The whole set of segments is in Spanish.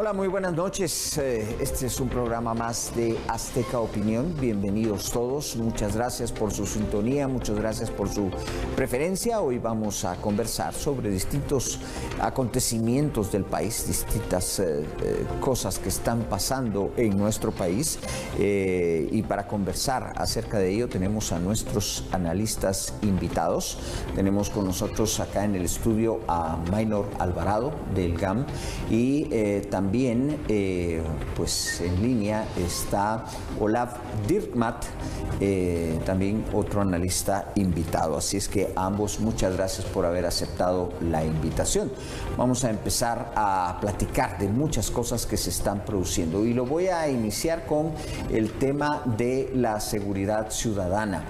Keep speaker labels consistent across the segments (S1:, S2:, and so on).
S1: Hola, muy buenas noches. Este es un programa más de Azteca Opinión. Bienvenidos todos. Muchas gracias por su sintonía, muchas gracias por su preferencia. Hoy vamos a conversar sobre distintos acontecimientos del país, distintas cosas que están pasando en nuestro país. Y para conversar acerca de ello tenemos a nuestros analistas invitados. Tenemos con nosotros acá en el estudio a Maynor Alvarado del GAM y también pues en línea está Olaf Dirkmatt, también otro analista invitado. Así es que a ambos muchas gracias por haber aceptado la invitación. Vamos a empezar a platicar de muchas cosas que se están produciendo y lo voy a iniciar con el tema de la seguridad ciudadana.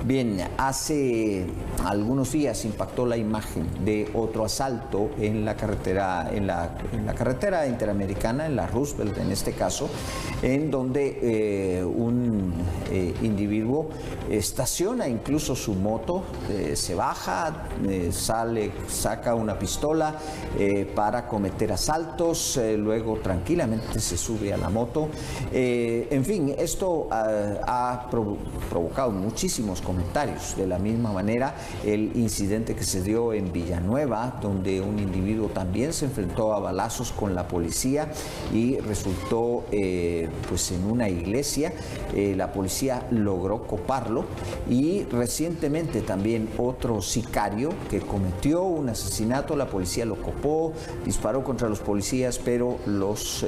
S1: Bien, hace algunos días impactó la imagen de otro asalto en la carretera, en la carretera interamericana, en la Roosevelt en este caso, en donde un individuo estaciona incluso su moto, se baja, saca una pistola para cometer asaltos, luego tranquilamente se sube a la moto. En fin, esto ha provocado muchísimos comentarios. De la misma manera, el incidente que se dio en Villanueva, donde un individuo también se enfrentó a balazos con la policía y resultó pues en una iglesia. La policía logró coparlo, y recientemente también otro sicario que cometió un asesinato, la policía lo copó, disparó contra los policías, pero los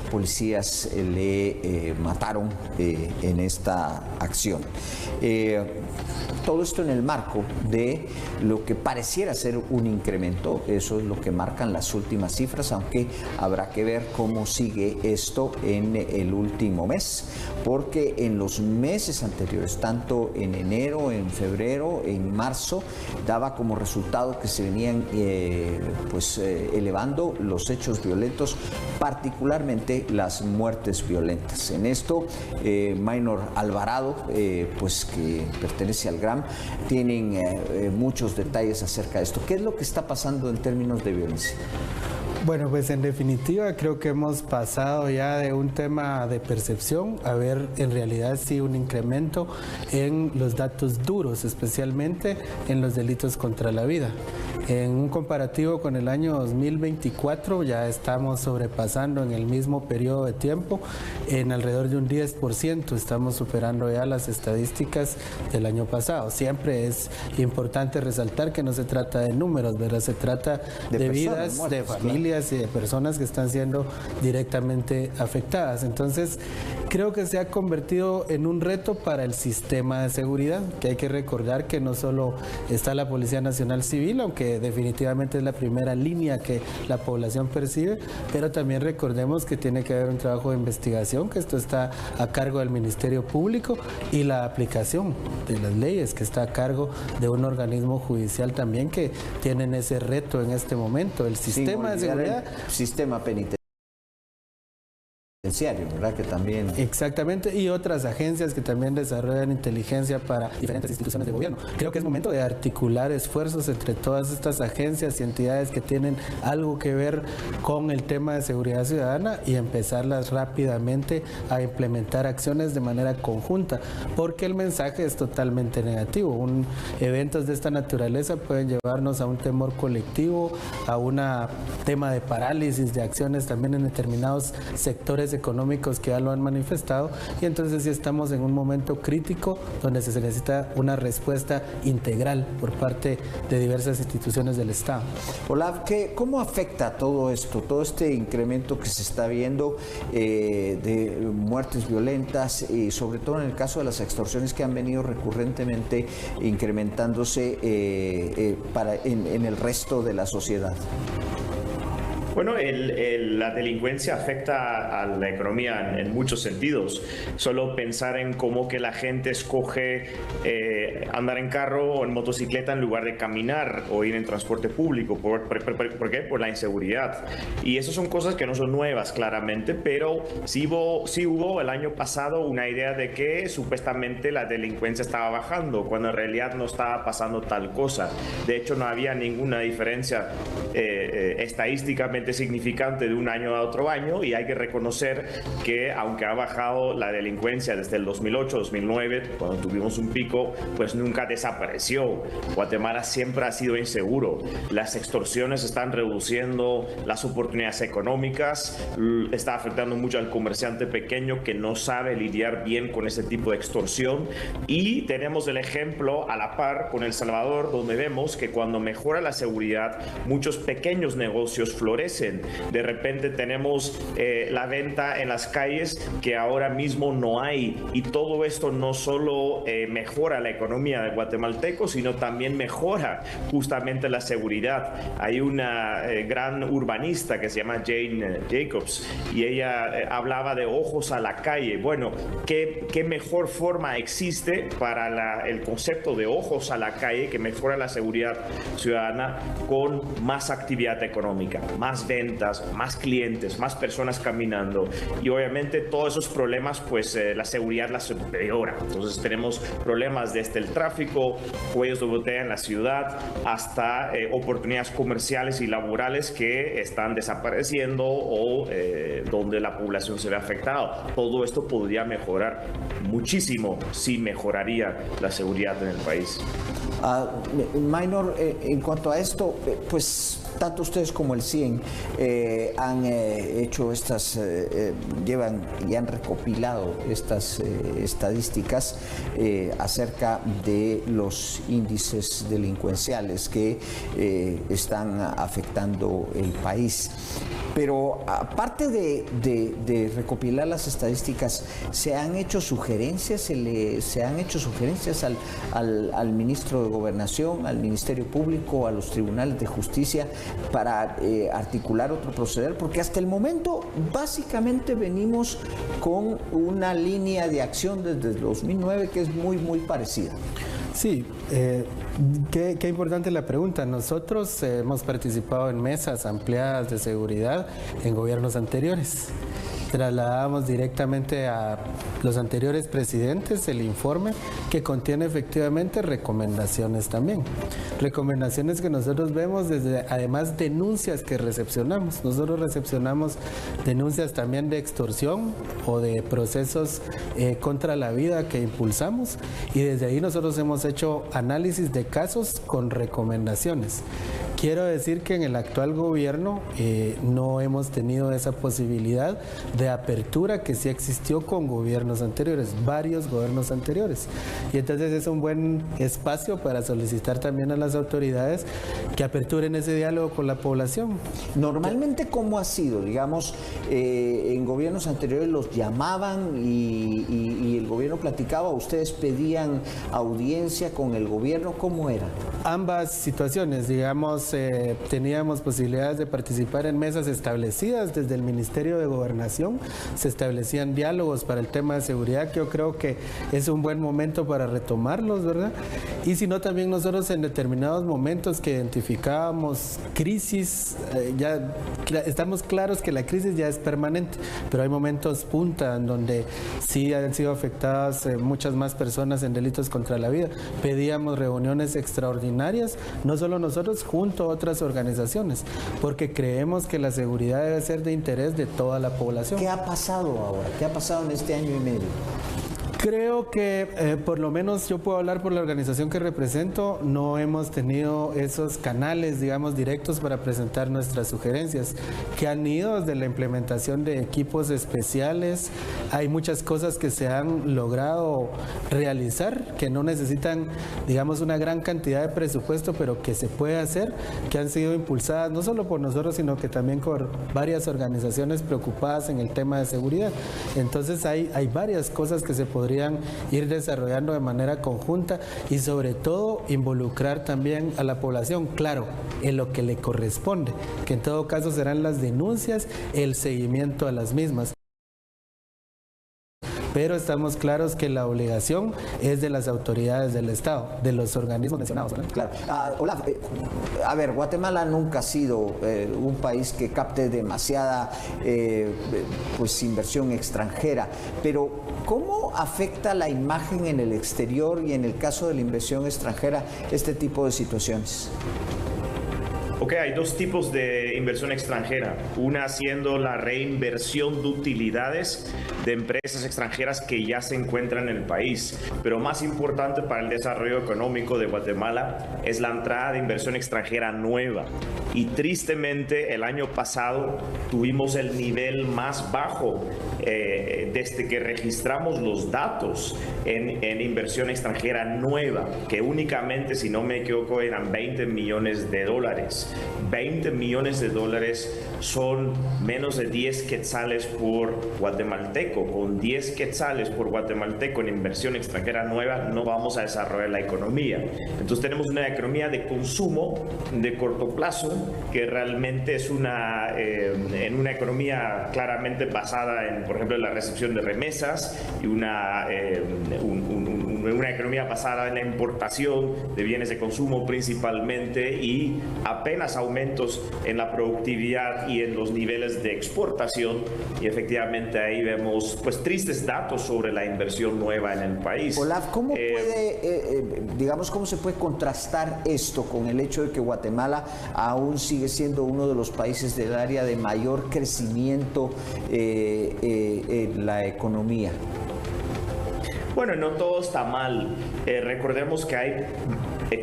S1: policías le mataron en esta acción. Todo esto en el marco de lo que pareciera ser un incremento, eso es lo que marcan las últimas cifras, aunque habrá que ver cómo sigue esto en el último mes, porque en los meses anteriores, tanto en enero, en febrero, en marzo, daba como resultado que se venían elevando los hechos violentos, particularmente las muertes violentas. En esto, Maynor Alvarado, pues que pertenece al GRAM, tienen muchos detalles acerca de esto. ¿Qué es lo que está pasando en términos de violencia?
S2: Bueno, pues en definitiva creo que hemos pasado ya de un tema de percepción a ver en realidad sí un incremento en los datos duros, especialmente en los delitos contra la vida. En un comparativo con el año 2024 ya estamos sobrepasando en el mismo periodo de tiempo en alrededor de un 10%, estamos superando ya las estadísticas del año pasado. Siempre es importante resaltar que no se trata de números, ¿verdad? Se trata de vidas, muertas, de familias y de personas que están siendo directamente afectadas. Entonces, creo que se ha convertido en un reto para el sistema de seguridad, que hay que recordar que no solo está la Policía Nacional Civil, aunque definitivamente es la primera línea que la población percibe, pero también recordemos que tiene que haber un trabajo de investigación, que esto está a cargo del Ministerio Público, y la aplicación de las leyes, que está a cargo de un organismo judicial también que tienen ese reto en este momento. El sistema de seguridad,
S1: sistema penitenciario, ¿verdad? Que también...
S2: Exactamente, y otras agencias que también desarrollan inteligencia para diferentes instituciones de gobierno. Creo que es momento de articular esfuerzos entre todas estas agencias y entidades que tienen algo que ver con el tema de seguridad ciudadana y empezarlas rápidamente a implementar acciones de manera conjunta, porque el mensaje es totalmente negativo. Eventos de esta naturaleza pueden llevarnos a un temor colectivo, a un tema de parálisis de acciones también en determinados sectores económicos que ya lo han manifestado, y entonces sí estamos en un momento crítico donde se necesita una respuesta integral por parte de diversas instituciones del Estado.
S1: Olaf, ¿cómo afecta todo esto, todo este incremento que se está viendo de muertes violentas y sobre todo en el caso de las extorsiones que han venido recurrentemente incrementándose en el resto de la sociedad?
S3: Bueno, la delincuencia afecta a la economía en muchos sentidos. Solo pensar en cómo que la gente escoge andar en carro o en motocicleta en lugar de caminar o ir en transporte público. ¿Por qué? Por la inseguridad. Y esas son cosas que no son nuevas, claramente, pero sí hubo el año pasado una idea de que supuestamente la delincuencia estaba bajando, cuando en realidad no estaba pasando tal cosa. De hecho, no había ninguna diferencia estadísticamente significante de un año a otro año, y hay que reconocer que aunque ha bajado la delincuencia desde el 2008-2009, cuando tuvimos un pico, pues nunca desapareció. Guatemala siempre ha sido inseguro. Las extorsiones están reduciendo las oportunidades económicas, está afectando mucho al comerciante pequeño que no sabe lidiar bien con ese tipo de extorsión, y tenemos el ejemplo a la par con El Salvador, donde vemos que cuando mejora la seguridad, muchos pequeños negocios florecen. De repente tenemos la venta en las calles que ahora mismo no hay, y todo esto no solo mejora la economía de guatemaltecos, sino también mejora justamente la seguridad. Hay una gran urbanista que se llama Jane Jacobs, y ella hablaba de ojos a la calle. Bueno, ¿qué mejor forma existe para el concepto de ojos a la calle que mejora la seguridad ciudadana con más actividad económica, más ventas, más clientes, más personas caminando? Y obviamente todos esos problemas, pues la seguridad las empeora. Entonces tenemos problemas desde el tráfico, cuellos de botella en la ciudad, hasta oportunidades comerciales y laborales que están desapareciendo o donde la población se ve afectada. Todo esto podría mejorar muchísimo si mejoraría la seguridad en el país.
S1: Minor, en cuanto a esto, pues tanto ustedes como el CIEN han hecho llevan y han recopilado estas estadísticas acerca de los índices delincuenciales que están afectando el país. Pero aparte de recopilar las estadísticas, ¿se han hecho sugerencias? ¿Se han hecho sugerencias al ministro de Gobernación, al Ministerio Público, a los tribunales de justicia para articular otro proceder? Porque hasta el momento básicamente venimos con una línea de acción desde el 2009 que es muy parecida.
S2: Sí, qué importante la pregunta. Nosotros hemos participado en mesas ampliadas de seguridad en gobiernos anteriores. Trasladamos directamente a los anteriores presidentes el informe, que contiene efectivamente recomendaciones también. Recomendaciones que nosotros vemos desde, además, denuncias que recepcionamos. Nosotros recepcionamos denuncias también de extorsión o de procesos contra la vida que impulsamos, y desde ahí nosotros hemos hecho análisis de casos con recomendaciones. Quiero decir que en el actual gobierno no hemos tenido esa posibilidad de apertura que sí existió con gobiernos anteriores, varios gobiernos anteriores. Y entonces es un buen espacio para solicitar también a las autoridades que aperturen ese diálogo con la población.
S1: Normalmente, ¿cómo ha sido? Digamos, en gobiernos anteriores los llamaban y el gobierno platicaba, ¿ustedes pedían audiencia con el gobierno? ¿Cómo era?
S2: Ambas situaciones, digamos, teníamos posibilidades de participar en mesas establecidas desde el Ministerio de Gobernación. Se establecían diálogos para el tema de seguridad, que yo creo que es un buen momento para retomarlos, ¿verdad? Y si no, también nosotros en determinados momentos que identificábamos crisis, ya estamos claros que la crisis ya es permanente, pero hay momentos punta en donde sí han sido afectadas muchas más personas en delitos contra la vida. Pedíamos reuniones extraordinarias, no solo nosotros, junto a otras organizaciones, porque creemos que la seguridad debe ser de interés de toda la población.
S1: ¿Qué ha pasado ahora? ¿Qué ha pasado en este año y medio?
S2: Creo que por lo menos yo puedo hablar por la organización que represento, no hemos tenido esos canales, digamos, directos para presentar nuestras sugerencias, que han ido desde la implementación de equipos especiales. Hay muchas cosas que se han logrado realizar, que no necesitan, digamos, una gran cantidad de presupuesto, pero que se puede hacer, que han sido impulsadas no solo por nosotros, sino que también por varias organizaciones preocupadas en el tema de seguridad. Entonces hay varias cosas que se podrían ir desarrollando de manera conjunta, y sobre todo involucrar también a la población, claro, en lo que le corresponde, que en todo caso serán las denuncias, el seguimiento a las mismas. Pero estamos claros que la obligación es de las autoridades del Estado, de los organismos mencionados, ¿verdad?
S1: Claro. Olaf, a ver, Guatemala nunca ha sido un país que capte demasiada pues inversión extranjera, pero ¿cómo afecta la imagen en el exterior y en el caso de la inversión extranjera este tipo de situaciones?
S3: Ok, hay dos tipos de inversión extranjera. Una siendo la reinversión de utilidades de empresas extranjeras que ya se encuentran en el país. Pero más importante para el desarrollo económico de Guatemala es la entrada de inversión extranjera nueva. Y tristemente el año pasado tuvimos el nivel más bajo desde que registramos los datos en inversión extranjera nueva, que únicamente, si no me equivoco, eran 20 millones de dólares. 20 millones de dólares son menos de 10 quetzales por guatemalteco. Con 10 quetzales por guatemalteco en inversión extranjera nueva no vamos a desarrollar la economía. Entonces tenemos una economía de consumo de corto plazo que realmente es en una economía claramente basada en, por ejemplo, la recepción de remesas y una economía basada en la importación de bienes de consumo principalmente, y apenas aumentos en la productividad y en los niveles de exportación, y efectivamente ahí vemos pues tristes datos sobre la inversión nueva en el país.
S1: Olaf, ¿cómo cómo se puede contrastar esto con el hecho de que Guatemala aún sigue siendo uno de los países del área de mayor crecimiento en la economía?
S3: Bueno, no todo está mal. Recordemos que hay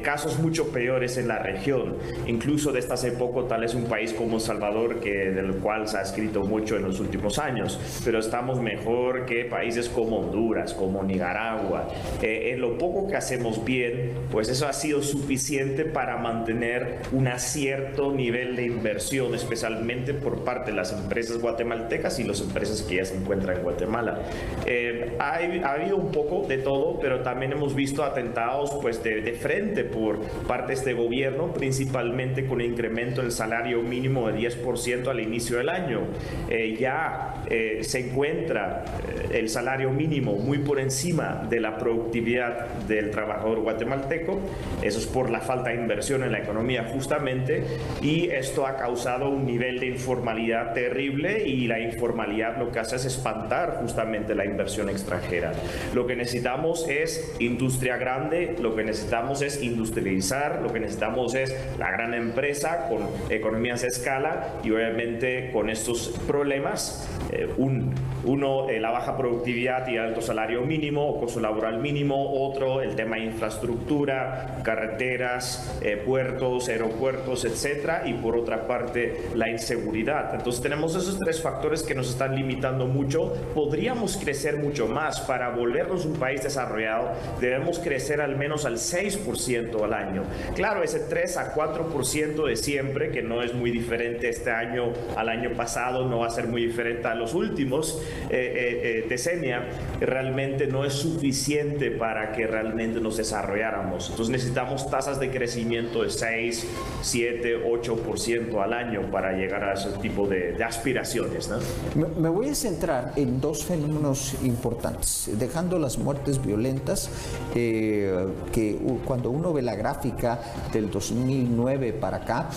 S3: casos mucho peores en la región. Incluso desde hace poco, tal es un país como El Salvador, del cual se ha escrito mucho en los últimos años, pero estamos mejor que países como Honduras, como Nicaragua. En lo poco que hacemos bien, pues eso ha sido suficiente para mantener un cierto nivel de inversión, especialmente por parte de las empresas guatemaltecas y las empresas que ya se encuentran en Guatemala. Ha habido un poco de todo, pero también hemos visto atentados pues de frente por parte de este gobierno, principalmente con incremento del salario mínimo de 10% al inicio del año. Se encuentra el salario mínimo muy por encima de la productividad del trabajador guatemalteco. Eso es por la falta de inversión en la economía justamente, y esto ha causado un nivel de informalidad terrible, y la informalidad lo que hace es espantar justamente la inversión extranjera. Lo que necesitamos es industria grande, lo que necesitamos es industrializar, lo que necesitamos es la gran empresa con economías de escala, y obviamente con estos problemas, la baja productividad y alto salario mínimo o costo laboral mínimo, otro el tema de infraestructura, carreteras, puertos, aeropuertos, etcétera, y por otra parte la inseguridad. Entonces tenemos esos tres factores que nos están limitando mucho. Podríamos crecer mucho más. Para volvernos un país desarrollado debemos crecer al menos al 6% al año. Claro, ese 3 a 4% de siempre, que no es muy diferente este año al año pasado, no va a ser muy diferente a los últimos decenios, realmente no es suficiente para que realmente nos desarrolláramos. Entonces necesitamos tasas de crecimiento de 6, 7, 8% al año para llegar a ese tipo de aspiraciones, ¿no?
S1: Me voy a centrar en dos fenómenos importantes, dejando las muertes violentas, que cuando uno ve la gráfica del 2009 para acá,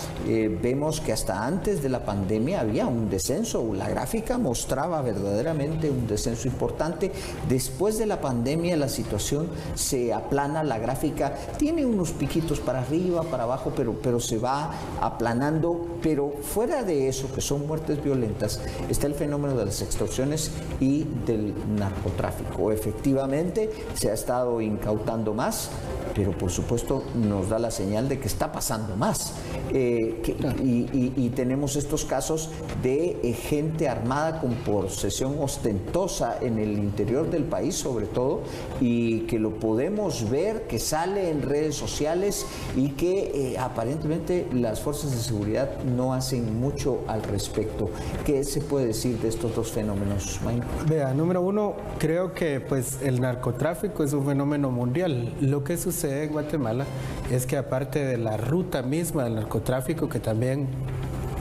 S1: vemos que hasta antes de la pandemia había un descenso. La gráfica mostraba verdaderamente un descenso importante. Después de la pandemia la situación se aplana, la gráfica tiene unos piquitos para arriba, para abajo, pero se va aplanando. Pero fuera de eso, que son muertes violentas, está el fenómeno de las extorsiones y del narcotráfico. Efectivamente se ha estado incautando más, pero por supuesto nos da la señal de que está pasando más. Y tenemos estos casos de gente armada con posesión ostentosa en el interior del país, sobre todo, y que lo podemos ver, que sale en redes sociales, y que aparentemente las fuerzas de seguridad no hacen mucho al respecto. ¿Qué se puede decir de estos dos fenómenos, Mayra?
S2: Vea, número uno, creo que pues el narcotráfico es un fenómeno mundial. Lo que sucede en Guatemala es que, aparte de la ruta misma del narcotráfico, que también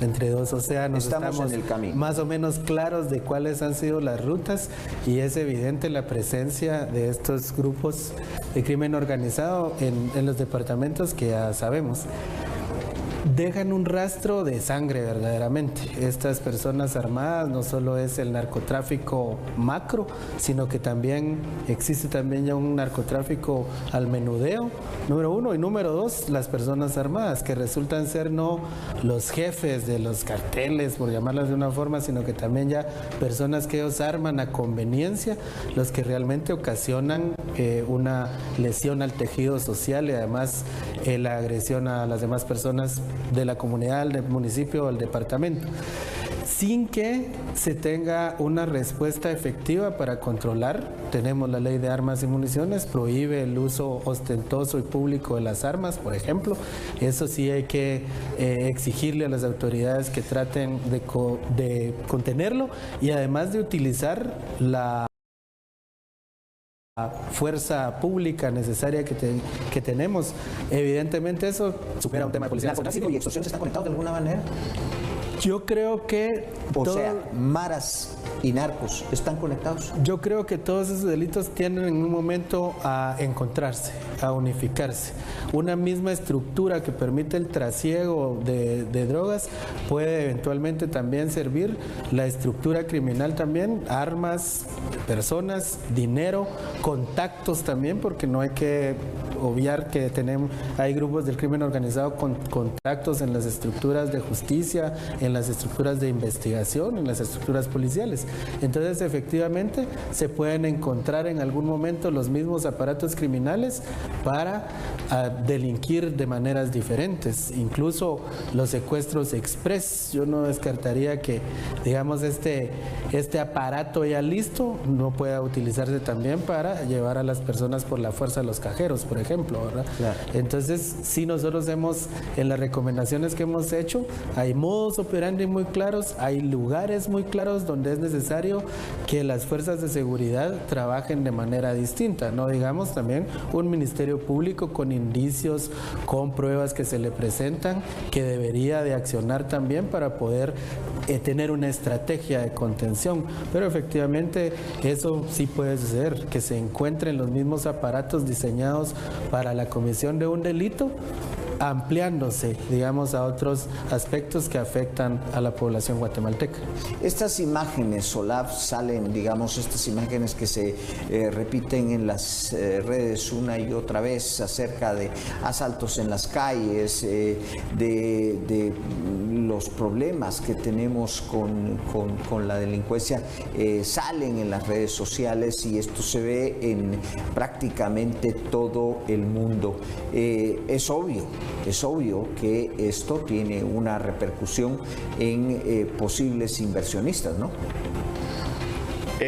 S2: entre dos océanos estamos
S1: en el camino,
S2: más o menos claros de cuáles han sido las rutas, y es evidente la presencia de estos grupos de crimen organizado en los departamentos que ya sabemos. dejan un rastro de sangre verdaderamente. Estas personas armadas no solo es el narcotráfico macro, sino que también existe también ya un narcotráfico al menudeo, número uno, y número dos, las personas armadas, que resultan ser no los jefes de los carteles, por llamarlas de una forma, sino que también ya personas que ellos arman a conveniencia, los que realmente ocasionan una lesión al tejido social y además la agresión a las demás personas de la comunidad, del municipio o del departamento, sin que se tenga una respuesta efectiva para controlar. Tenemos la ley de armas y municiones, prohíbe el uso ostentoso y público de las armas, por ejemplo. Eso sí hay que exigirle a las autoridades que traten de contenerlo y además de utilizar la fuerza pública necesaria que tenemos. Evidentemente eso supera un tema de policía.
S1: ¿Narcotráfico y extorsión están conectados de alguna manera?
S2: Yo creo que...
S1: O sea, maras y narcos están conectados.
S2: Yo creo que todos esos delitos tienden en un momento a encontrarse, a unificarse. Una misma estructura que permite el trasiego de drogas puede eventualmente también servir la estructura criminal también, armas, personas, dinero, contactos también, porque no hay que obviar que hay grupos del crimen organizado con contactos en las estructuras de justicia, en las estructuras de investigación, en las estructuras policiales. Entonces, efectivamente, se pueden encontrar en algún momento los mismos aparatos criminales para delinquir de maneras diferentes. Incluso los secuestros express, yo no descartaría que, digamos, este aparato ya listo no pueda utilizarse también para llevar a las personas por la fuerza a los cajeros, por ejemplo, ¿verdad? Claro. Entonces, sí, nosotros en las recomendaciones que hemos hecho, hay modos operandi muy claros, hay lugares muy claros donde es necesario que las fuerzas de seguridad trabajen de manera distinta, no digamos también un ministerio público con indicios, con pruebas que se le presentan, que debería de accionar también para poder tener una estrategia de contención, pero efectivamente eso sí puede suceder, que se encuentren los mismos aparatos diseñados para la comisión de un delito, ampliándose, digamos, a otros aspectos que afectan a la población guatemalteca.
S1: Estas imágenes, Olaf, salen, digamos, estas imágenes que se repiten en las redes una y otra vez acerca de asaltos en las calles, de los problemas que tenemos con la delincuencia, salen en las redes sociales y esto se ve en prácticamente todo el mundo. Es obvio que esto tiene una repercusión en posibles inversionistas, ¿no?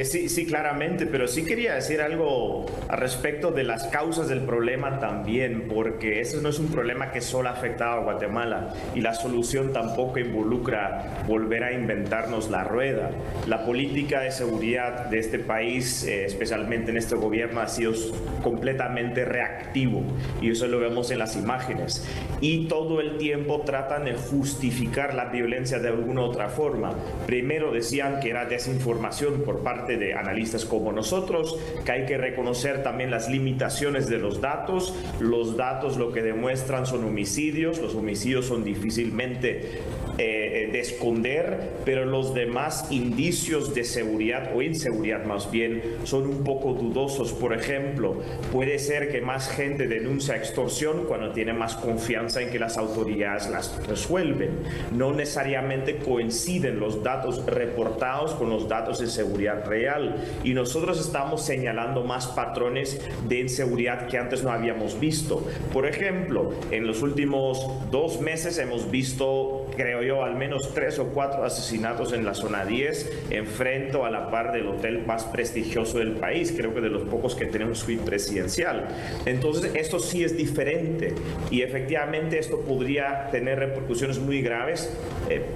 S3: Sí, claramente, pero sí quería decir algo al respecto de las causas del problema también, porque ese no es un problema que solo ha afectado a Guatemala y la solución tampoco involucra volver a inventarnos la rueda. La política de seguridad de este país, especialmente en este gobierno, ha sido completamente reactivo y eso lo vemos en las imágenes. Y todo el tiempo tratan de justificar la violencia de alguna otra forma. Primero decían que era desinformación por parte de analistas como nosotros, que hay que reconocer también las limitaciones de los datos. Los datos lo que demuestran son homicidios, los homicidios son difícilmente de esconder, pero los demás indicios de seguridad o inseguridad más bien son un poco dudosos. Por ejemplo, puede ser que más gente denuncia extorsión cuando tiene más confianza en que las autoridades las resuelven. No necesariamente coinciden los datos reportados con los datos de seguridad real y nosotros estamos señalando más patrones de inseguridad que antes no habíamos visto. Por ejemplo, en los últimos 2 meses hemos visto, creo yo, al menos 3 o 4 asesinatos en la zona 10, enfrente a la par del hotel más prestigioso del país, creo que de los pocos que tenemos suite presidencial. Entonces esto sí es diferente y efectivamente esto podría tener repercusiones muy graves,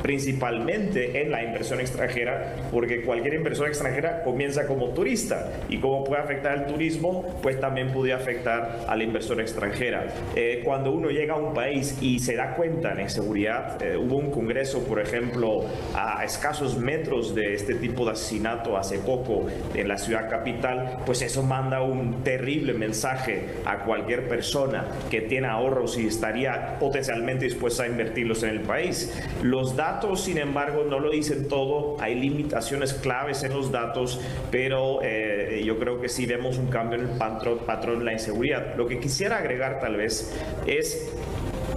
S3: principalmente en la inversión extranjera, porque cualquier inversión extranjera comienza como turista y como puede afectar el turismo, pues también podría afectar a la inversión extranjera. Cuando uno llega a un país y se da cuenta en seguridad, hubo un Congreso, por ejemplo, a escasos metros de este tipo de asesinato hace poco en la ciudad capital, pues eso manda un terrible mensaje a cualquier persona que tiene ahorros y estaría potencialmente dispuesta a invertirlos en el país. Los datos, sin embargo, no lo dicen todo. Hay limitaciones claves en los datos, pero yo creo que sí vemos un cambio en el patrón de la inseguridad. Lo que quisiera agregar tal vez es: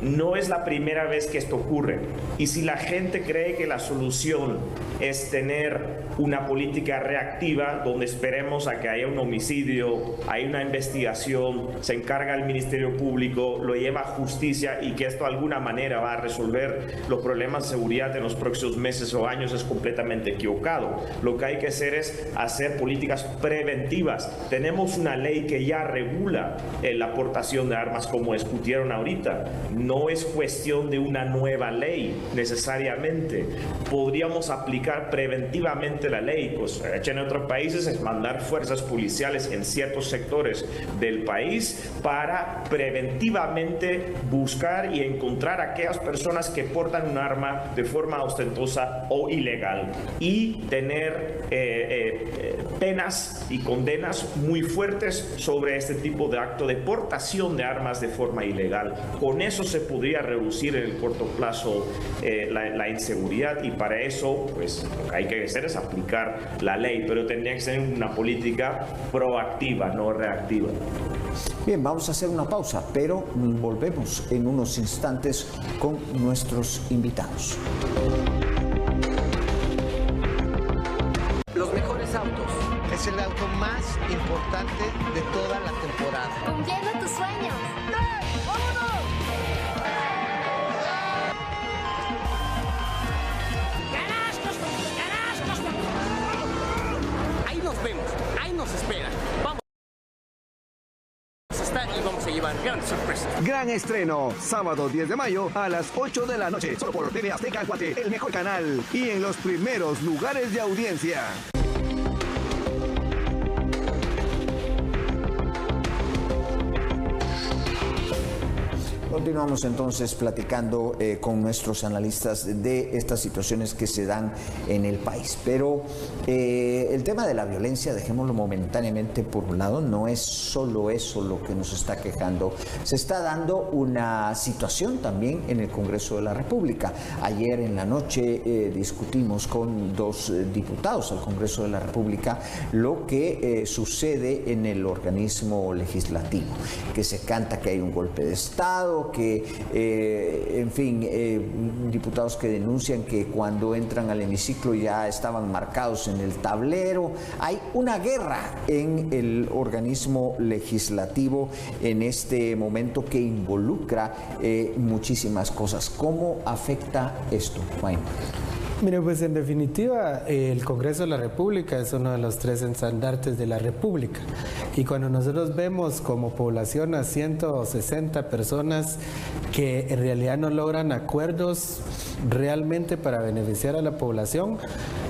S3: no es la primera vez que esto ocurre, y si la gente cree que la solución es tener una política reactiva donde esperemos a que haya un homicidio, hay una investigación, se encarga el Ministerio Público, lo lleva a justicia y que esto de alguna manera va a resolver los problemas de seguridad en los próximos meses o años, es completamente equivocado. Lo que hay que hacer es hacer políticas preventivas. Tenemos una ley que ya regula la aportación de armas, como discutieron ahorita. No es cuestión de una nueva ley necesariamente. Podríamos aplicar preventivamente la ley, pues hecha en otros países, es mandar fuerzas policiales en ciertos sectores del país para preventivamente buscar y encontrar a aquellas personas que portan un arma de forma ostentosa o ilegal, y tener penas y condenas muy fuertes sobre este tipo de acto de portación de armas de forma ilegal. Con eso se podría reducir en el corto plazo la inseguridad, y para eso pues lo que hay que hacer es aplicar la ley, pero tendría que ser una política proactiva, no reactiva.
S1: Bien, vamos a hacer una pausa, pero volvemos en unos instantes con nuestros invitados.
S4: Los mejores autos. Es el auto más importante de toda la temporada.
S5: Cumpliendo tus sueños.
S4: Ahí nos vemos, ahí nos esperan. Vamos a estar y vamos a llevar grandes sorpresas.
S6: Gran estreno, sábado 10 de mayo a las 8 de la noche, solo por TV Azteca Guate, el mejor canal y en los primeros lugares de audiencia.
S1: Continuamos entonces platicando con nuestros analistas de estas situaciones que se dan en el país. Pero el tema de la violencia, dejémoslo momentáneamente por un lado, no es solo eso lo que nos está quejando. Se está dando una situación también en el Congreso de la República. Ayer en la noche discutimos con dos diputados al Congreso de la República lo que sucede en el organismo legislativo, que se canta que hay un golpe de Estado, que, en fin, diputados que denuncian que cuando entran al hemiciclo ya estaban marcados en el tablero. Hay una guerra en el organismo legislativo en este momento que involucra muchísimas cosas. ¿Cómo afecta esto, Juan?
S2: Mire, pues en definitiva, el Congreso de la República es uno de los 3 estandartes de la República. Y cuando nosotros vemos como población a 160 personas que en realidad no logran acuerdos realmente para beneficiar a la población,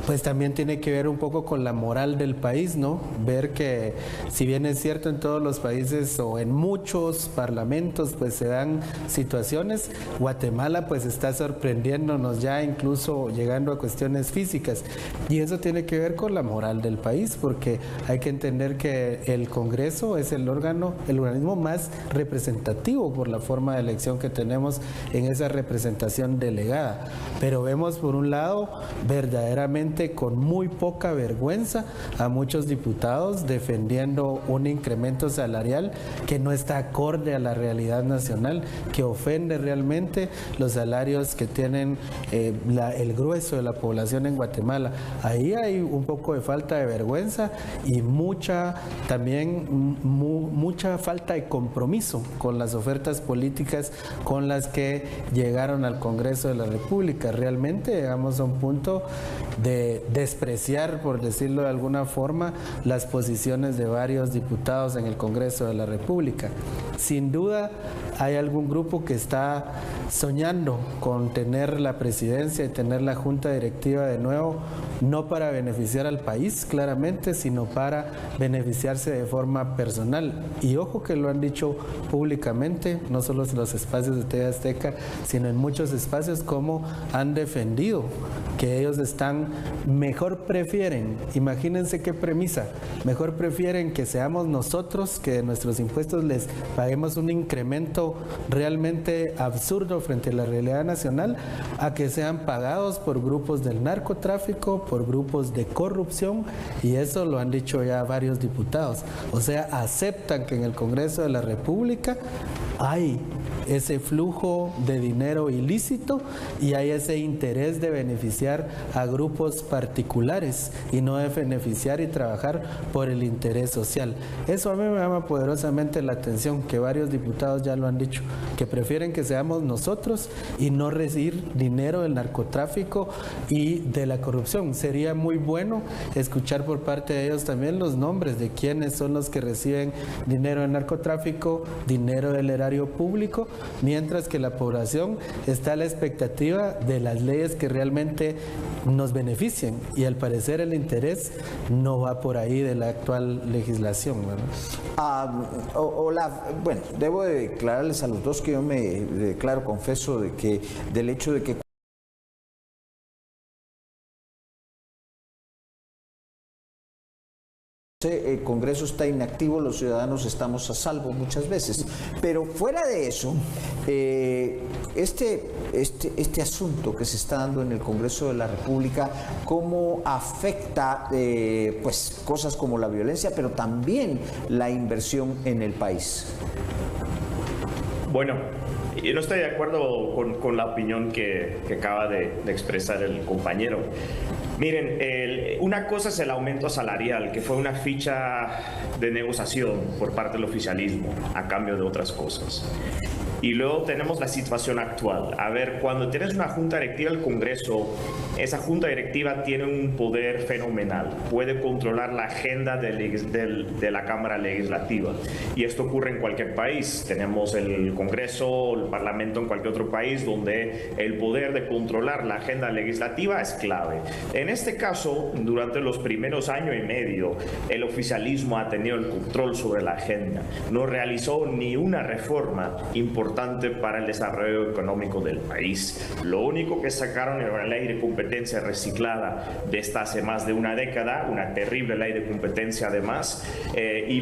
S2: pues también tiene que ver un poco con la moral del país, ¿no? Ver que, si bien es cierto en todos los países o en muchos parlamentos pues se dan situaciones, Guatemala pues está sorprendiéndonos ya, incluso llegando a cuestiones físicas, y eso tiene que ver con la moral del país, porque hay que entender que el Congreso es el organismo más representativo por la forma de elección que tenemos en esa representación delegada. Pero vemos por un lado verdaderamente con muy poca vergüenza a muchos diputados defendiendo un incremento salarial que no está acorde a la realidad nacional, que ofende realmente los salarios que tienen el grueso de la población en Guatemala. Ahí hay un poco de falta de vergüenza y mucha falta de compromiso con las ofertas políticas con las que llegaron al Congreso de la República. Realmente llegamos a un punto de despreciar, por decirlo de alguna forma, las posiciones de varios diputados en el Congreso de la República. Sin duda hay algún grupo que está soñando con tener la presidencia y tener la junta directiva de nuevo, no para beneficiar al país claramente, sino para beneficiarse de forma personal. Y ojo que lo han dicho públicamente, no solo en los espacios de TV Azteca, sino en muchos espacios, como han defendido que ellos prefieren, imagínense qué premisa, mejor prefieren que seamos nosotros, que de nuestros impuestos les paguemos un incremento realmente absurdo frente a la realidad nacional, a que sean pagados por grupos del narcotráfico, por grupos de corrupción, y eso lo han dicho ya varios diputados. O sea, aceptan que en el Congreso de la República hay ese flujo de dinero ilícito y hay ese interés de beneficiar a grupos particulares y no de beneficiar y trabajar por el interés social. Eso a mí me llama poderosamente la atención, que varios diputados ya lo han dicho, que prefieren que seamos nosotros y no recibir dinero del narcotráfico y de la corrupción. Sería muy bueno escuchar por parte de ellos también los nombres de quiénes son los que reciben dinero del narcotráfico, dinero del erario público, mientras que la población está a la expectativa de las leyes que realmente nos beneficien, y al parecer el interés no va por ahí de la actual legislación, ¿verdad?
S1: Bueno, debo de declararles a los dos que yo me declaro, confeso, del hecho de que el Congreso está inactivo, los ciudadanos estamos a salvo muchas veces. Pero fuera de eso, este asunto que se está dando en el Congreso de la República, ¿cómo afecta pues cosas como la violencia, pero también la inversión en el país?
S3: Bueno, yo no estoy de acuerdo con la opinión que acaba de expresar el compañero. Miren, una cosa es el aumento salarial, que fue una ficha de negociación por parte del oficialismo a cambio de otras cosas. Y luego tenemos la situación actual. A ver, cuando tienes una junta directiva del Congreso, esa junta directiva tiene un poder fenomenal. Puede controlar la agenda de la Cámara Legislativa. Y esto ocurre en cualquier país. Tenemos el Congreso, el Parlamento en cualquier otro país, donde el poder de controlar la agenda legislativa es clave. En este caso, durante los primeros año y medio, el oficialismo ha tenido el control sobre la agenda. No realizó ni una reforma importante para el desarrollo económico del país. Lo único que sacaron era una ley de competencia reciclada de esta hace más de una década, una terrible ley de competencia además,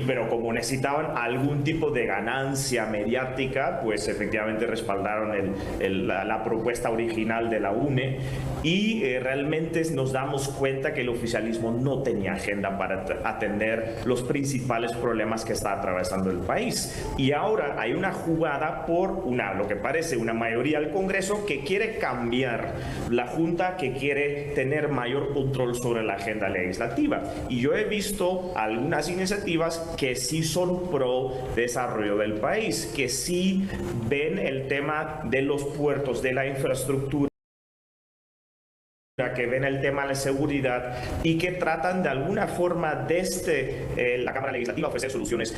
S3: pero como necesitaban algún tipo de ganancia mediática, pues efectivamente respaldaron la propuesta original de la UNE, y realmente nos damos cuenta que el oficialismo no tenía agenda para atender los principales problemas que está atravesando el país. Y ahora hay una jugada por lo que parece una mayoría del Congreso que quiere cambiar la Junta, que quiere tener mayor control sobre la agenda legislativa. Y yo he visto algunas iniciativas que sí son pro desarrollo del país, que sí ven el tema de los puertos, de la infraestructura, que ven el tema de la seguridad y que tratan de alguna forma desde la Cámara Legislativa ofrecer soluciones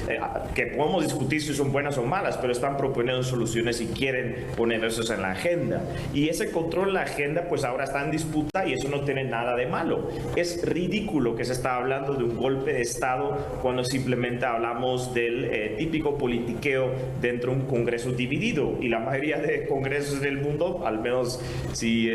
S3: que podemos discutir si son buenas o malas, pero están proponiendo soluciones y quieren poner eso en la agenda. Y ese control de la agenda pues ahora está en disputa, y eso no tiene nada de malo. Es ridículo que se está hablando de un golpe de Estado cuando simplemente hablamos del típico politiqueo dentro de un Congreso dividido, y la mayoría de congresos del mundo, al menos si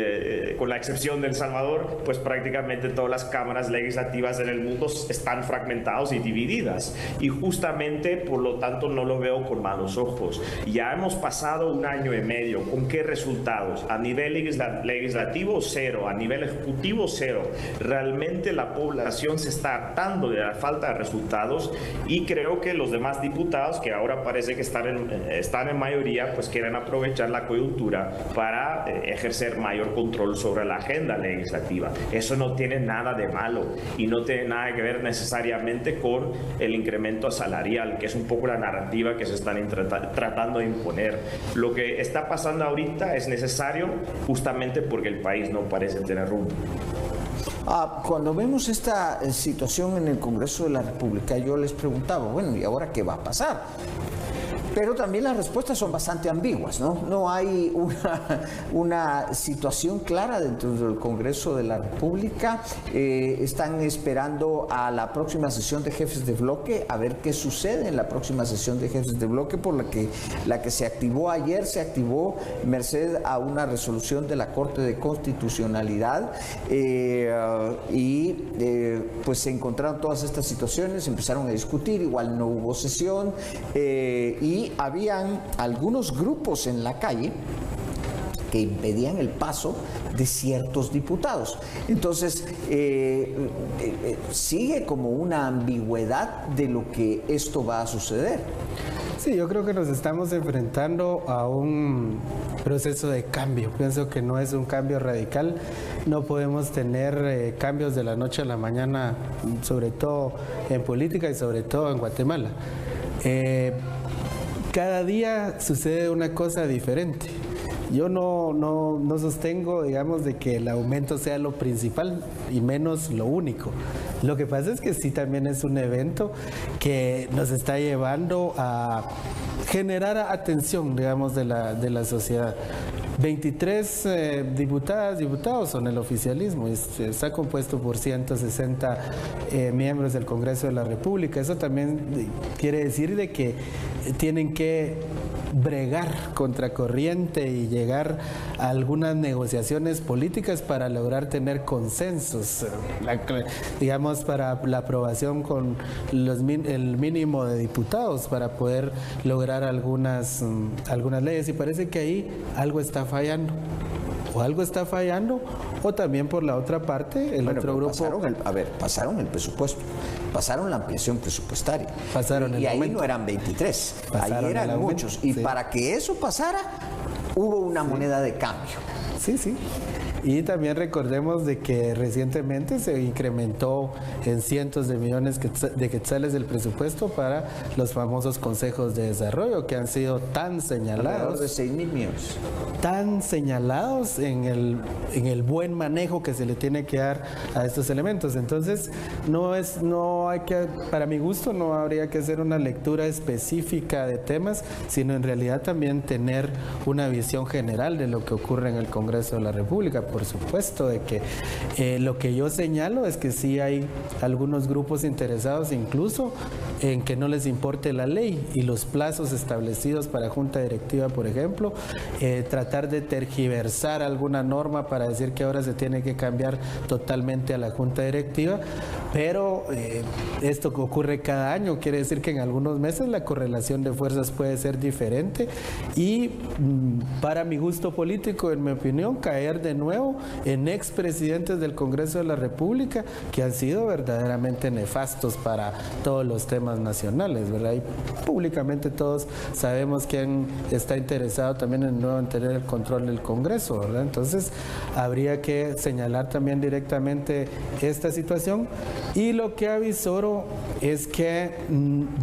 S3: con la excepción de El Salvador, pues prácticamente todas las cámaras legislativas en el mundo están fragmentadas y divididas, y justamente por lo tanto no lo veo con malos ojos. Ya hemos pasado un año y medio. ¿Con qué resultados? A nivel legislativo, cero. A nivel ejecutivo, cero. Realmente la población se está hartando de la falta de resultados, y creo que los demás diputados, que ahora parece que están en mayoría, pues quieren aprovechar la coyuntura para ejercer mayor control sobre la agenda legislativa. Eso no tiene nada de malo y no tiene nada que ver necesariamente con el incremento salarial, que es un poco la narrativa que se están tratando de imponer. Lo que está pasando ahorita es necesario justamente porque el país no parece tener rumbo.
S1: Cuando vemos esta situación en el Congreso de la República, yo les preguntaba, bueno, ¿y ahora qué va a pasar? Pero también las respuestas son bastante ambiguas, ¿no? No hay una situación clara dentro del Congreso de la República. Están esperando a la próxima sesión de jefes de bloque, a ver qué sucede en la próxima sesión de jefes de bloque, por la que se activó ayer, se activó merced a una resolución de la Corte de Constitucionalidad pues se encontraron todas estas situaciones, empezaron a discutir, igual no hubo sesión y habían algunos grupos en la calle que impedían el paso de ciertos diputados. Entonces, sigue como una ambigüedad de lo que esto va a suceder.
S2: Sí, yo creo que nos estamos enfrentando a un proceso de cambio. Pienso que no es un cambio radical. No podemos tener cambios de la noche a la mañana, sobre todo en política y sobre todo en Guatemala. Cada día sucede una cosa diferente. Yo no sostengo, digamos, de que el aumento sea lo principal y menos lo único. Lo que pasa es que sí también es un evento que nos está llevando a generar atención, digamos, de la sociedad. 23 diputadas, diputados son el oficialismo, está compuesto por 160 miembros del Congreso de la República. Eso también quiere decir de que tienen que bregar contracorriente y llegar a algunas negociaciones políticas para lograr tener consensos, digamos, para la aprobación con el mínimo de diputados para poder lograr algunas leyes, y parece que ahí algo está fallando. O también por la otra parte, el otro grupo...
S1: Pasaron el presupuesto, pasaron la ampliación presupuestaria. Y ahí no eran 23, ahí eran muchos. Y para que eso pasara, hubo una moneda de cambio.
S2: Sí. Y también recordemos de que recientemente se incrementó en cientos de millones de quetzales el presupuesto para los famosos consejos de desarrollo, que han sido tan señalados.
S1: De 6,000 millones.
S2: Tan señalados en el buen manejo que se le tiene que dar a estos elementos. Entonces, para mi gusto, no habría que hacer una lectura específica de temas, sino en realidad también tener una visión general de lo que ocurre en el Congreso de la República. Por supuesto de que lo que yo señalo es que sí hay algunos grupos interesados incluso en que no les importe la ley y los plazos establecidos para junta directiva, por ejemplo, tratar de tergiversar alguna norma para decir que ahora se tiene que cambiar totalmente a la junta directiva, pero esto que ocurre cada año quiere decir que en algunos meses la correlación de fuerzas puede ser diferente y para mi gusto político, en mi opinión, caer de nuevo en expresidentes del Congreso de la República que han sido verdaderamente nefastos para todos los temas nacionales, ¿verdad? Y públicamente todos sabemos quién está interesado también en tener el control del Congreso, ¿verdad? Entonces habría que señalar también directamente esta situación, y lo que avisoro es que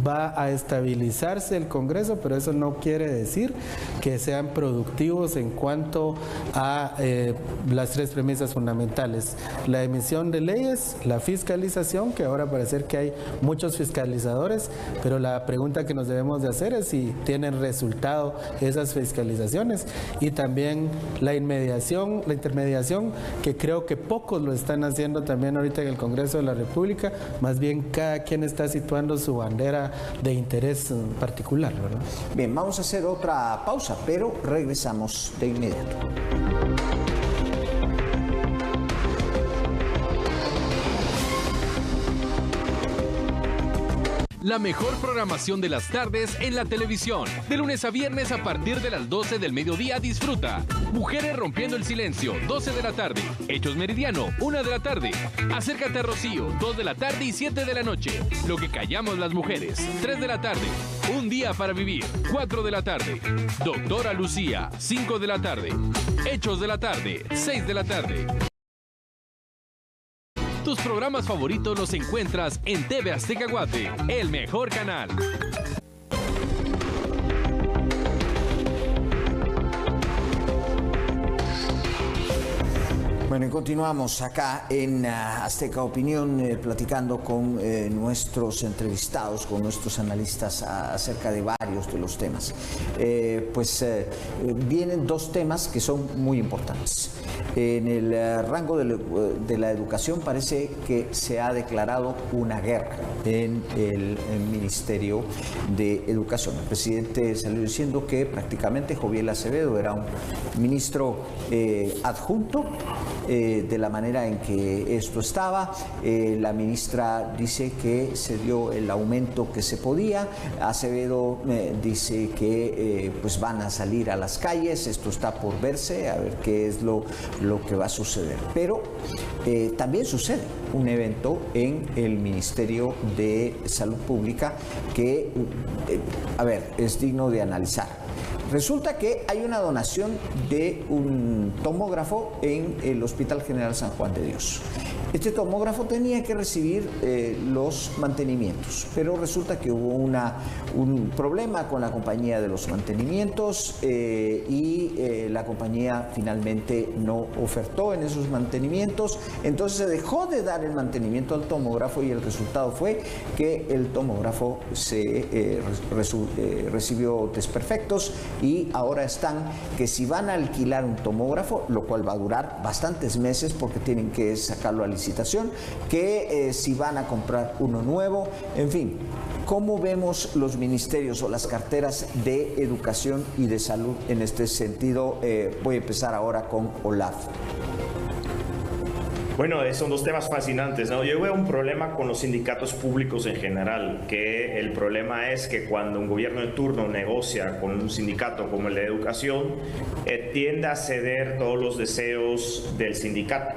S2: va a estabilizarse el Congreso, pero eso no quiere decir que sean productivos en cuanto a las tres premisas fundamentales: la emisión de leyes, la fiscalización, que ahora parece que hay muchos fiscalizadores, pero la pregunta que nos debemos de hacer es si tienen resultado esas fiscalizaciones, y también la intermediación, que creo que pocos lo están haciendo también ahorita en el Congreso de la República, más bien cada quien está situando su bandera de interés particular, ¿verdad?
S1: Bien, vamos a hacer otra pausa, pero regresamos de inmediato.
S5: La mejor programación de las tardes en la televisión. De lunes a viernes a partir de las 12 del mediodía disfruta. Mujeres rompiendo el silencio, 12 de la tarde. Hechos Meridiano, 1 de la tarde. Acércate a Rocío, 2 de la tarde y 7 de la noche. Lo que callamos las mujeres, 3 de la tarde. Un día para vivir, 4 de la tarde. Doctora Lucía, 5 de la tarde. Hechos de la tarde, 6 de la tarde. Tus programas favoritos los encuentras en TV Azteca Guate, el mejor canal.
S1: Bueno, y continuamos acá en Azteca Opinión platicando con nuestros entrevistados, con nuestros analistas acerca de varios de los temas. Vienen dos temas que son muy importantes. En el rango de la educación parece que se ha declarado una guerra en el Ministerio de Educación. El presidente salió diciendo que prácticamente Joviel Acevedo era un ministro adjunto de la manera en que esto estaba. La ministra dice que se dio el aumento que se podía. Acevedo dice que pues van a salir a las calles. Esto está por verse, a ver qué es lo que va a suceder. Pero también sucede un evento en el Ministerio de Salud Pública que, es digno de analizar. Resulta que hay una donación de un tomógrafo en el Hospital General San Juan de Dios. Este tomógrafo tenía que recibir los mantenimientos, pero resulta que hubo un problema con la compañía de los mantenimientos y la compañía finalmente no ofertó en esos mantenimientos. Entonces se dejó de dar el mantenimiento al tomógrafo y el resultado fue que el tomógrafo recibió desperfectos y ahora están que si van a alquilar un tomógrafo, lo cual va a durar bastantes meses porque tienen que sacarlo a licitación, que si van a comprar uno nuevo, en fin. ¿Cómo vemos los ministerios o las carteras de educación y de salud en este sentido? Voy a empezar ahora con Olaf.
S3: Bueno, son dos temas fascinantes, ¿no? Yo veo un problema con los sindicatos públicos en general, que el problema es que cuando un gobierno de turno negocia con un sindicato como el de educación, tiende a ceder todos los deseos del sindicato.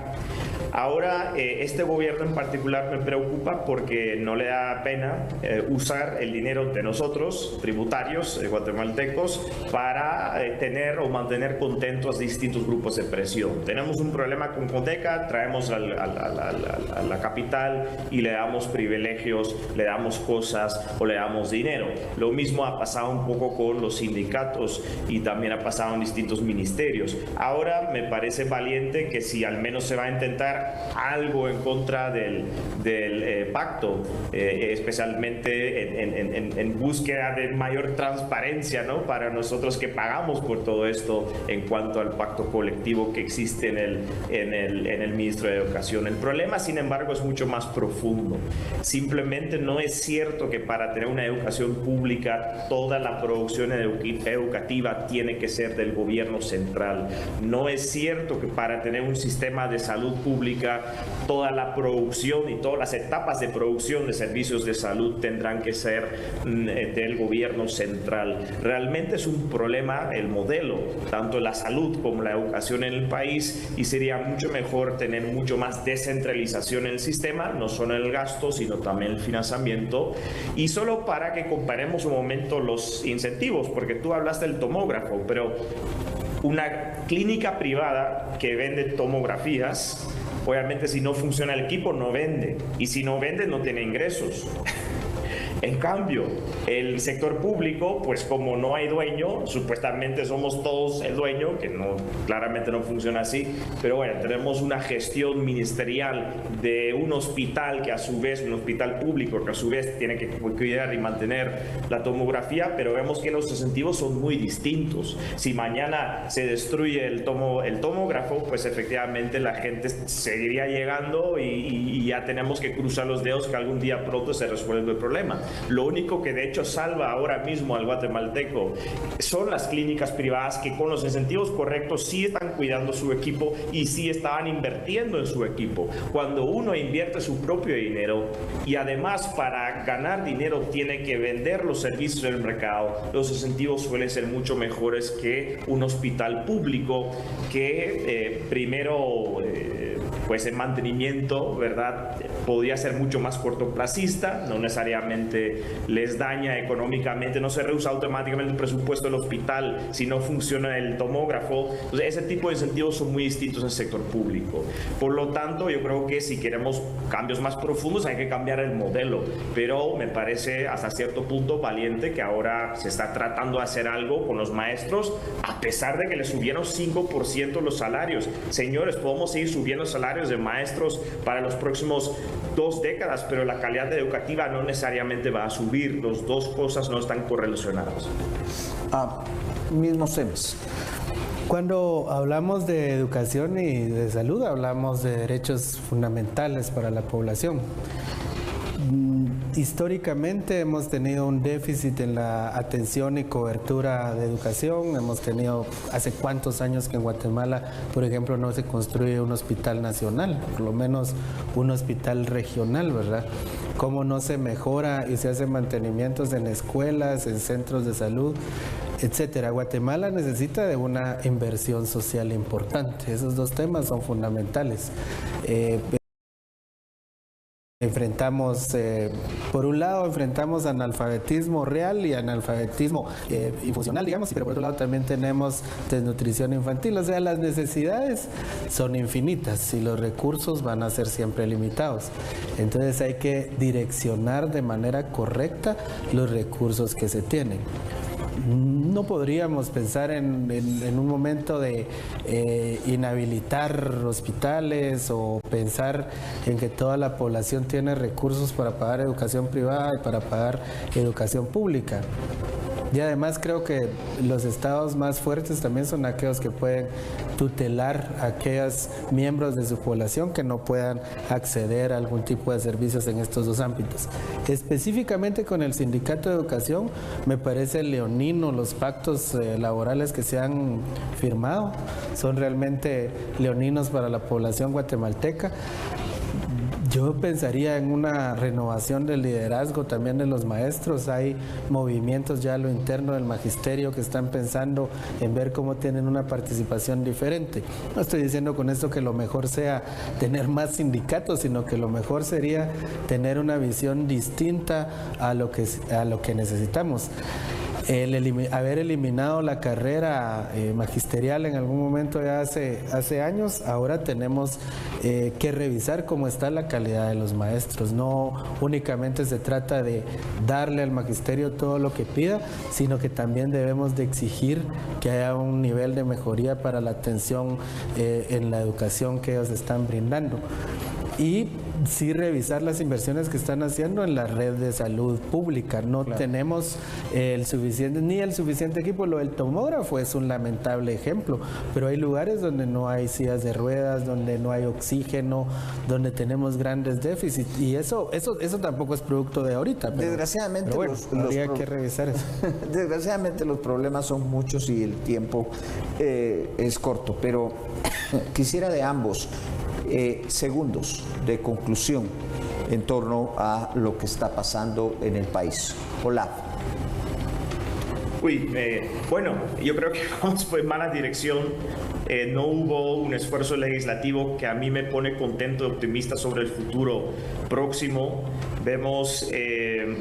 S3: Ahora, este gobierno en particular me preocupa porque no le da pena usar el dinero de nosotros, tributarios guatemaltecos, para tener o mantener contentos a distintos grupos de presión. Tenemos un problema con Condeca, traemos a la capital y le damos privilegios, le damos cosas o le damos dinero. Lo mismo ha pasado un poco con los sindicatos y también ha pasado en distintos ministerios. Ahora me parece valiente que si al menos se va a intentar algo en contra del pacto, especialmente en búsqueda de mayor transparencia, ¿no? Para nosotros que pagamos por todo esto en cuanto al pacto colectivo que existe en el ministro de Educación. El problema, sin embargo, es mucho más profundo. Simplemente no es cierto que para tener una educación pública toda la producción educativa tiene que ser del gobierno central. No es cierto que para tener un sistema de salud pública toda la producción y todas las etapas de producción de servicios de salud tendrán que ser del gobierno central. Realmente es un problema el modelo, tanto la salud como la educación en el país, y sería mucho mejor tener mucho más descentralización en el sistema, no solo en el gasto, sino también el financiamiento. Y solo para que comparemos un momento los incentivos, porque tú hablaste del tomógrafo, pero una clínica privada que vende tomografías, obviamente si no funciona el equipo no vende, y si no vende no tiene ingresos. En cambio, el sector público, pues como no hay dueño, supuestamente somos todos el dueño, que no, claramente no funciona así, pero bueno, tenemos una gestión ministerial de un hospital que a su vez, un hospital público que a su vez tiene que cuidar y mantener la tomografía, pero vemos que los incentivos son muy distintos. Si mañana se destruye el tomógrafo, pues efectivamente la gente seguiría llegando y ya tenemos que cruzar los dedos que algún día pronto se resuelve el problema. Lo único que de hecho salva ahora mismo al guatemalteco son las clínicas privadas que con los incentivos correctos sí están cuidando su equipo y sí estaban invirtiendo en su equipo. Cuando uno invierte su propio dinero y además para ganar dinero tiene que vender los servicios del mercado, los incentivos suelen ser mucho mejores que un hospital público que primero pues el mantenimiento, ¿verdad?, podría ser mucho más cortoplacista, no necesariamente les daña económicamente, no se rehúsa automáticamente el presupuesto del hospital si no funciona el tomógrafo. Entonces, ese tipo de incentivos son muy distintos en el sector público. Por lo tanto, yo creo que si queremos cambios más profundos hay que cambiar el modelo, pero me parece hasta cierto punto valiente que ahora se está tratando de hacer algo con los maestros, a pesar de que les subieron 5% los salarios. Señores, podemos seguir subiendo salarios de maestros para los próximos 2 décadas, pero la calidad educativa no necesariamente va a subir. Las dos cosas no están correlacionadas.
S1: Mismos temas.
S2: Cuando hablamos de educación y de salud, hablamos de derechos fundamentales para la población. Históricamente hemos tenido un déficit en la atención y cobertura de educación. Hemos tenido, hace cuántos años que en Guatemala, por ejemplo, no se construye un hospital nacional, por lo menos un hospital regional, ¿verdad? Cómo no se mejora y se hacen mantenimientos en escuelas, en centros de salud, etcétera. Guatemala necesita de una inversión social importante. Esos dos temas son fundamentales. Enfrentamos, por un lado, enfrentamos analfabetismo real y analfabetismo infuncional, digamos, pero por otro lado también tenemos desnutrición infantil. O sea, las necesidades son infinitas y los recursos van a ser siempre limitados. Entonces hay que direccionar de manera correcta los recursos que se tienen. No podríamos pensar en un momento de inhabilitar hospitales o pensar en que toda la población tiene recursos para pagar educación privada y para pagar educación pública. Y además creo que los estados más fuertes también son aquellos que pueden tutelar a aquellos miembros de su población que no puedan acceder a algún tipo de servicios en estos dos ámbitos. Específicamente con el Sindicato de Educación, me parece leonino los pactos laborales que se han firmado. Son realmente leoninos para la población guatemalteca. Yo pensaría en una renovación del liderazgo también de los maestros. Hay movimientos ya a lo interno del magisterio que están pensando en ver cómo tienen una participación diferente. No estoy diciendo con esto que lo mejor sea tener más sindicatos, sino que lo mejor sería tener una visión distinta a lo que necesitamos. Haber eliminado la carrera magisterial en algún momento ya hace años, ahora tenemos que revisar cómo está la calidad de los maestros. No únicamente se trata de darle al magisterio todo lo que pida, sino que también debemos de exigir que haya un nivel de mejoría para la atención en la educación que ellos están brindando. Y sí revisar las inversiones que están haciendo en la red de salud pública. No tenemos el suficiente equipo. Lo del tomógrafo es un lamentable ejemplo, pero hay lugares donde no hay sillas de ruedas, donde no hay oxígeno, donde tenemos grandes déficits, y eso tampoco es producto de ahorita.
S1: Desgraciadamente,
S2: pero bueno, habría que revisar eso.
S1: Desgraciadamente los problemas son muchos y el tiempo es corto, pero quisiera de ambos segundos de conclusión en torno a lo que está pasando en el país. Hola.
S3: Bueno, yo creo que vamos por mala dirección. No hubo un esfuerzo legislativo que a mí me pone contento y optimista sobre el futuro próximo. Vemos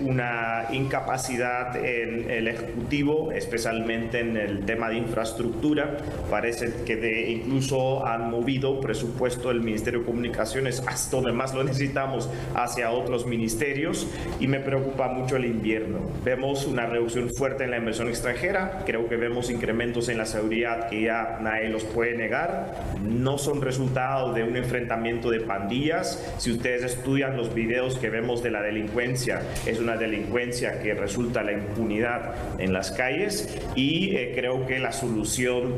S3: una incapacidad en el Ejecutivo, especialmente en el tema de infraestructura. Parece que incluso han movido presupuesto del Ministerio de Comunicaciones hasta donde más lo necesitamos, hacia otros ministerios, y me preocupa mucho el invierno. Vemos una reducción fuerte en la inversión extranjera. Creo que vemos incrementos en la seguridad que ya nadie los puede negar. No son resultado de un enfrentamiento de pandillas. Si ustedes estudian los videos que vemos de la delincuencia, es una delincuencia que resulta la impunidad en las calles, y creo que la solución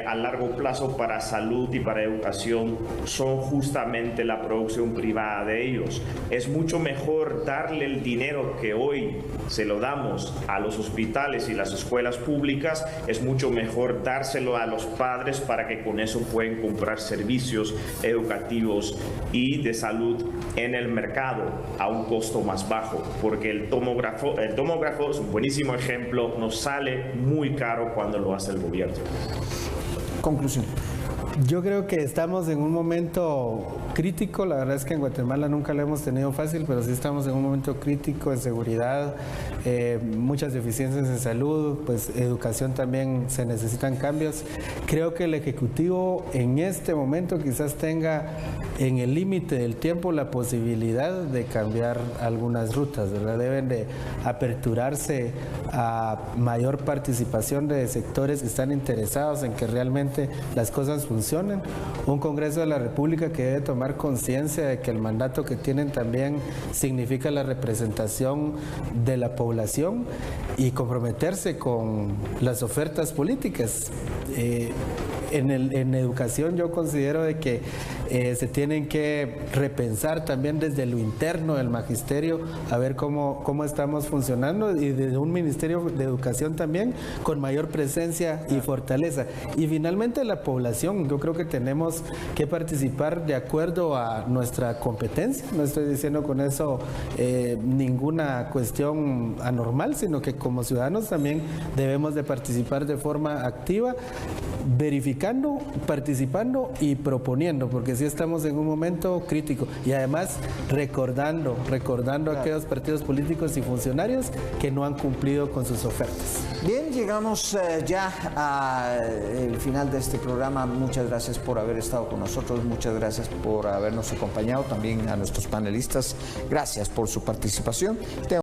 S3: a largo plazo para salud y para educación son justamente la producción privada de ellos. Es mucho mejor darle el dinero que hoy se lo damos a los hospitales y las escuelas públicas, es mucho mejor dárselo a los padres para que con eso pueden comprar servicios educativos y de salud en el mercado a un costo más bajo, porque el tomógrafo es un buenísimo ejemplo, nos sale muy caro cuando lo hace el gobierno.
S1: Conclusión.
S2: Yo creo que estamos en un momento crítico. La verdad es que en Guatemala nunca lo hemos tenido fácil, pero sí estamos en un momento crítico de seguridad, muchas deficiencias en salud, pues educación también se necesitan cambios. Creo que el Ejecutivo en este momento quizás tenga en el límite del tiempo la posibilidad de cambiar algunas rutas, ¿verdad? Deben de aperturarse a mayor participación de sectores que están interesados en que realmente las cosas funcionen. Un Congreso de la República que debe tomar conciencia de que el mandato que tienen también significa la representación de la población y comprometerse con las ofertas políticas. En educación yo considero de que se tienen que repensar también desde lo interno del magisterio a ver cómo estamos funcionando, y desde un Ministerio de Educación también con mayor presencia y fortaleza. Y finalmente la población, yo creo que tenemos que participar de acuerdo a nuestra competencia. No estoy diciendo con eso ninguna cuestión anormal, sino que como ciudadanos también debemos de participar de forma activa, verificando, participando y proponiendo, porque sí estamos en un momento crítico, y además recordando a aquellos partidos políticos y funcionarios que no han cumplido con sus ofertas.
S1: Bien, llegamos ya al final de este programa. Muchas gracias por haber estado con nosotros, muchas gracias por habernos acompañado, también a nuestros panelistas, gracias por su participación.